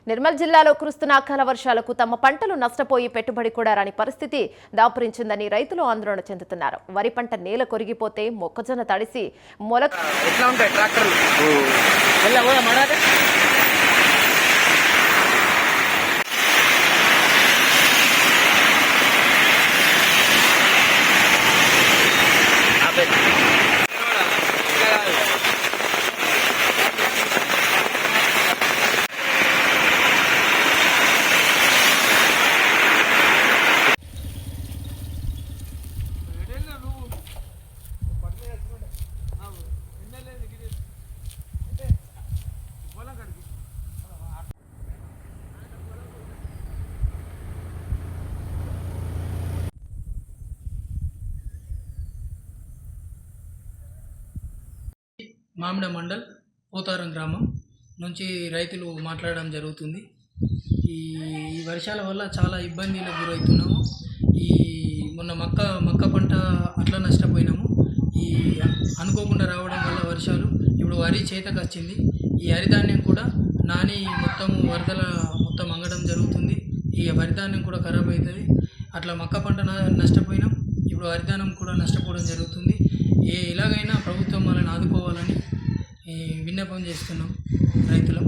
నిర్మల్ జిల్లాలో కురుస్తున్న అకాల వర్షాలకు తమ పంటలు నష్టపోయి పెట్టుబడి కూడా రాని పరిస్థితి దాపురించిందని రైతులు ఆందోళన చెందుతున్నారు. వరి పంట నేల కొరిగిపోతే మొక్కజొన్న తడిసి మొలక మామిడ మండల్ పోతారం గ్రామం నుంచి రైతులు మాట్లాడడం జరుగుతుంది. ఈ వర్షాల వల్ల చాలా ఇబ్బందులకు గురవుతున్నాము. మొన్న మక్క పంట అట్లా నష్టపోయినాము. ఈ అనుకోకుండా రావడం వల్ల వర్షాలు ఇప్పుడు వరి చేతకు వచ్చింది. ఈ వరిధాన్యం కూడా నాని వరదల అంగడం జరుగుతుంది. ఈ వరిధాన్యం కూడా ఖరాబ్ అవుతుంది. అట్లా మక్క పంట నష్టపోయినాం. ఇప్పుడు వరిధాన్యం కూడా నష్టపోవడం జరుగుతుంది. ఎలాగైనా ప్రభుత్వం మనల్ని ఆదుకోవాలని విన్నపం చేస్తున్నాం రైతులం.